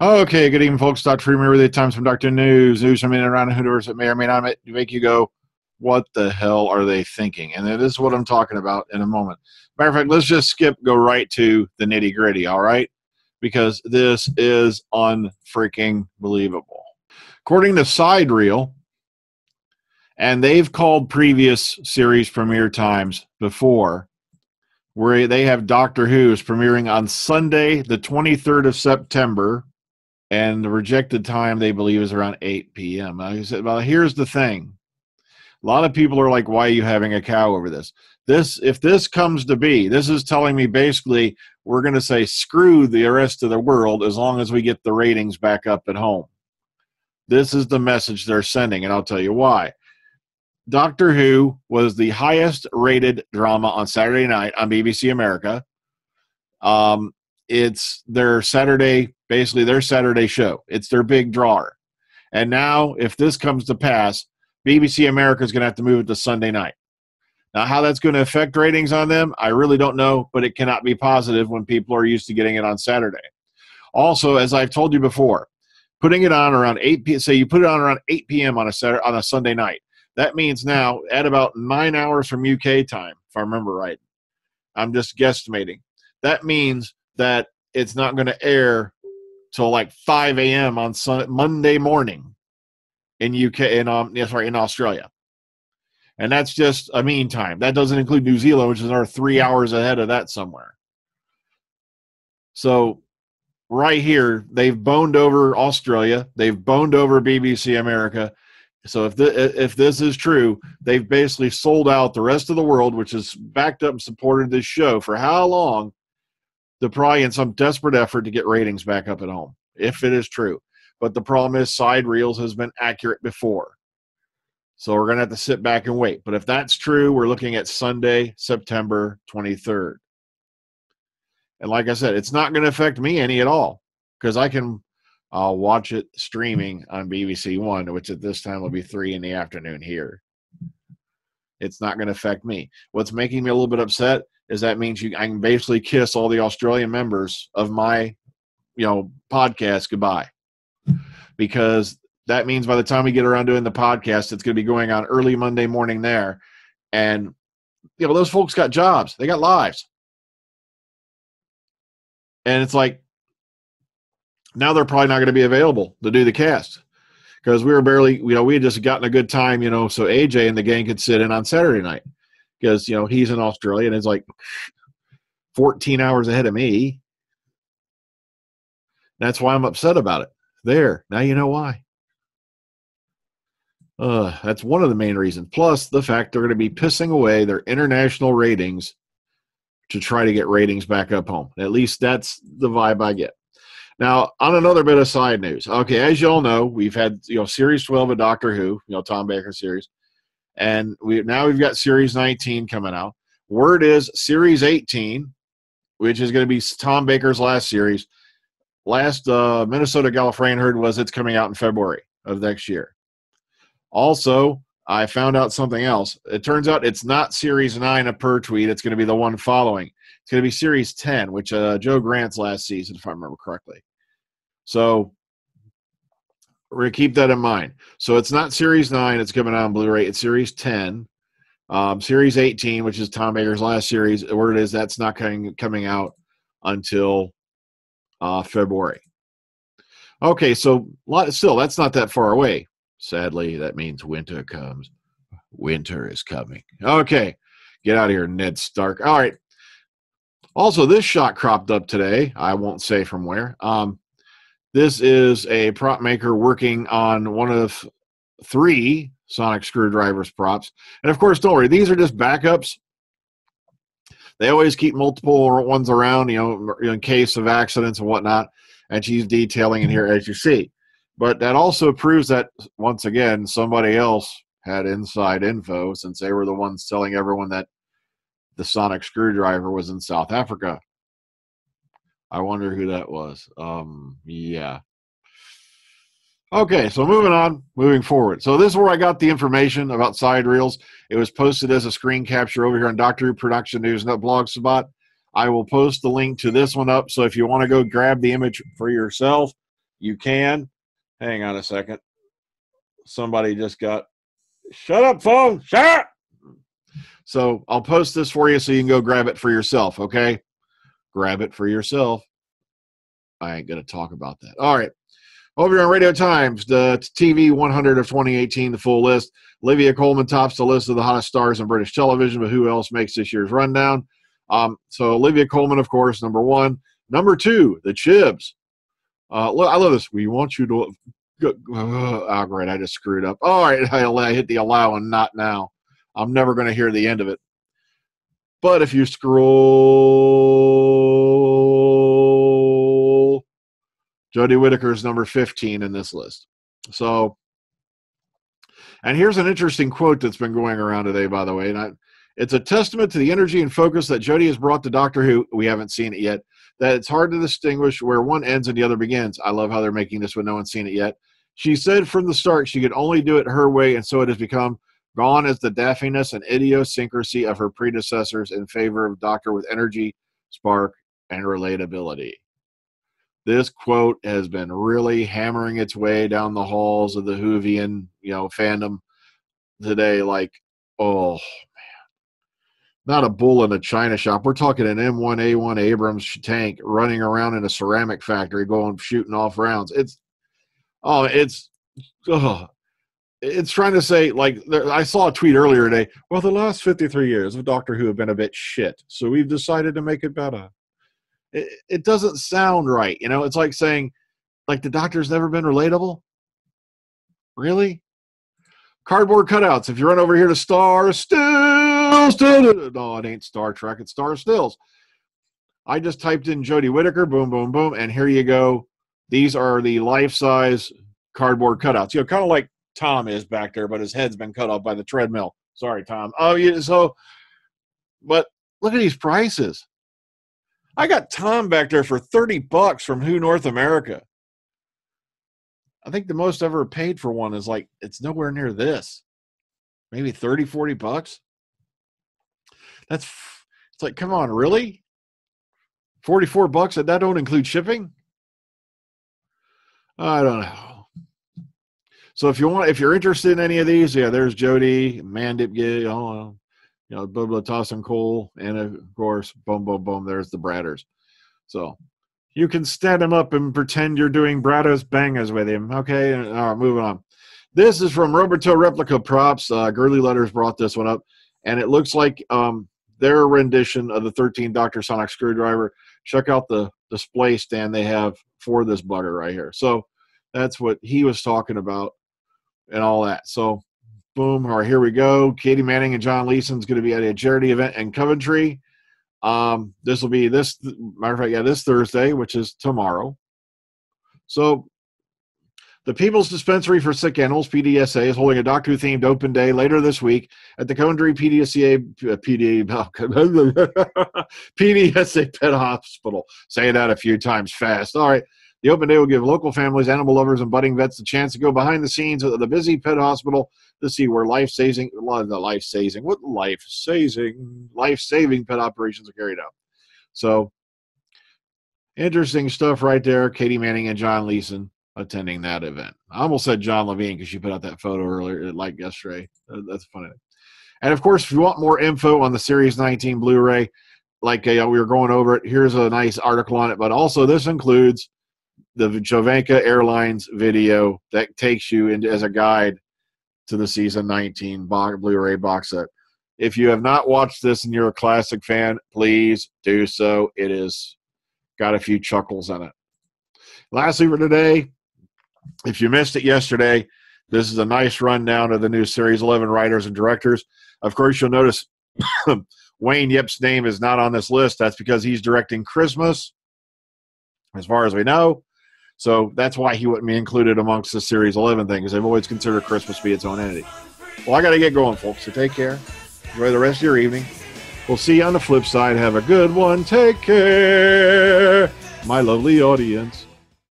Okay, good evening, folks. Dr. Freeman with the Times from Dr. News from in and around the universe that may or may not make you go, what the hell are they thinking? And this is what I'm talking about in a moment. Matter of fact, let's just go right to the nitty gritty, all right? Because this is unfreaking believable. According to Sidereel, and they've called previous series premiere times before, where they have Doctor Who's premiering on Sunday, the 23rd of September, and the rejected time they believe is around 8 p.m. I said, well, here's the thing. A lot of people are like, why are you having a cow over this? If this comes to be, this is telling me basically we're going to say screw the rest of the world as long as we get the ratings back up at home. This is the message they're sending, and I'll tell you why. Doctor Who was the highest rated drama on Saturday night on BBC America. It's their Saturday, basically their Saturday show. It's their big drawer. And now, if this comes to pass, BBC America is going to have to move it to Sunday night. Now, how that's going to affect ratings on them, I really don't know, but it cannot be positive when people are used to getting it on Saturday. Also, as I've told you before, putting it on around 8 p.m., say you put it on around 8 p.m. on a Sunday night. That means now, at about 9 hours from UK time, if I remember right, I'm just guesstimating, that means that it's not going to air till like 5 a.m. on Monday morning in in Australia. And that's just a mean time. That doesn't include New Zealand, which is another 3 hours ahead of that somewhere. So right here, they've boned over Australia. They've boned over BBC America. So if this is true, they've basically sold out the rest of the world, which has backed up and supported this show for how long? They're probably in some desperate effort to get ratings back up at home, if it is true. But the problem is Sidereels has been accurate before. So we're going to have to sit back and wait. But if that's true, we're looking at Sunday, September 23rd. And like I said, it's not going to affect me any at all because I'll watch it streaming on BBC One, which at this time will be 3 in the afternoon here. It's not going to affect me. What's making me a little bit upset is that means I can basically kiss all the Australian members of my, podcast goodbye. Because that means by the time we get around doing the podcast, it's going to be going on early Monday morning there. And, those folks got jobs. They got lives. And it's like, now they're probably not going to be available to do the cast. Because we were barely, we had just gotten a good time, so AJ and the gang could sit in on Saturday night. Because, he's in Australia and it's like 14 hours ahead of me. That's why I'm upset about it. There. Now you know why. That's one of the main reasons. Plus the fact they're going to be pissing away their international ratings to try to get ratings back up home. At least that's the vibe I get. Now, on another bit of side news. Okay, as you all know, we've had, Series 12 of Doctor Who, Tom Baker series. And we've got Series 19 coming out. Word is Series 18, which is going to be Tom Baker's last series. Last Minnesota Gallifreyan heard was it's coming out in February of next year. Also, I found out something else. It turns out it's not Series 9 of Pertwee. It's going to be the one following. It's going to be Series 10, which Joe Grant's last season, if I remember correctly. So we're going to keep that in mind. So it's not Series 9. It's coming out on Blu-ray. It's Series 10. Series 18, which is Tom Baker's last series, the word is that's not coming out until February. Okay, so still, that's not that far away. Sadly, that means winter comes. Winter is coming. Okay, get out of here, Ned Stark. All right. Also, this shot cropped up today. I won't say from where. This is a prop maker working on one of 3 sonic screwdrivers props. And of course, don't worry, these are just backups. They always keep multiple ones around, in case of accidents and whatnot. And she's detailing in here, as you see. But that also proves that, once again, somebody else had inside info since they were the ones telling everyone that the sonic screwdriver was in South Africa. I wonder who that was. Yeah. Okay, so moving forward. So this is where I got the information about Sidereels. It was posted as a screen capture over here on Doctor Who Production News and blog spot. I will post the link to this one up, so if you want to go grab the image for yourself, you can. Hang on a second. Somebody just got, shut up, phone, shut up. So I'll post this for you so you can go grab it for yourself, okay? Grab it for yourself. I ain't going to talk about that. All right. Over here on Radio Times, the TV 100 of 2018, the full list. Olivia Colman tops the list of the hottest stars in British television, but who else makes this year's rundown? So Olivia Colman, of course, number one. Number two, the Chibs. Look, I love this. We want you to... Oh, great. I just screwed up. All right. I hit the allow and not now. I'm never going to hear the end of it. But if you scroll, Jodie Whittaker is number 15 in this list. So, and here's an interesting quote that's been going around today, by the way. And it's a testament to the energy and focus that Jodie has brought to Doctor Who. We haven't seen it yet. That it's hard to distinguish where one ends and the other begins. I love how they're making this when no one's seen it yet. She said from the start she could only do it her way, and so it has become. Gone is the daffiness and idiosyncrasy of her predecessors in favor of Doctor with energy, spark, and relatability. This quote has been really hammering its way down the halls of the Whovian, fandom today. Like, oh man, not a bull in a china shop. We're talking an M1A1 Abrams tank running around in a ceramic factory, shooting off rounds. It's trying to say, like, I saw a tweet earlier today, well, the last 53 years of Doctor Who have been a bit shit, so we've decided to make it better. It doesn't sound right. It's like saying, like, the Doctor's never been relatable? Really? Cardboard cutouts. If you run over here to Star Stills, no, it ain't Star Trek, it's Star Stills. I just typed in Jodie Whittaker, boom, boom, boom, and here you go. These are the life-size cardboard cutouts. Kind of like Tom is back there, but his head's been cut off by the treadmill. Sorry, Tom. Oh, yeah. But look at these prices. I got Tom back there for $30 from Who North America. I think the most ever paid for one is it's nowhere near this. Maybe $30-$40. It's like, come on, really? $44, and that don't include shipping? I don't know. So if you're interested in any of these, there's Jodie, Mandip, Bubba Toss and Cole, and of course, boom, boom, boom, there's the Bradders. So you can stand him up and pretend you're doing Bradders bangers with him. Okay, all right, moving on. This is from rubbertoeprops. Girly Letters brought this one up, and it looks like their rendition of the 13th Doctor Sonic Screwdriver. Check out the display stand they have for this bugger right here. So that's what he was talking about. And all that. So, boom. All right, here we go. Katy Manning and John Leeson's going to be at a charity event in Coventry. This will be this Thursday, which is tomorrow. So, the People's Dispensary for Sick Animals, PDSA, is holding a Doctor Who-themed open day later this week at the Coventry PDSA Pet Hospital. Say that a few times fast. All right. The open day will give local families, animal lovers, and budding vets the chance to go behind the scenes of the busy pet hospital to see where life-saving pet operations are carried out. So, interesting stuff right there. Katy Manning and John Leeson attending that event. I almost said John Levine because she put out that photo earlier, yesterday. That's funny. And, of course, if you want more info on the Series 19 Blu-ray, we were going over it, here's a nice article on it. But also this includes the Jovanka Airlines video that takes you as a guide to the season 19 Blu-ray box set. If you have not watched this and you're a classic fan, please do so. It is got a few chuckles in it. Lastly for today, if you missed it yesterday, this is a nice rundown of the new Series 11 writers and directors. Of course, you'll notice Wayne Yip's name is not on this list. That's because he's directing Christmas, as far as we know. So that's why he wouldn't be included amongst the Series 11 thing, because they've always considered Christmas to be its own entity. Well, I got to get going, folks, so take care. Enjoy the rest of your evening. We'll see you on the flip side. Have a good one. Take care, my lovely audience.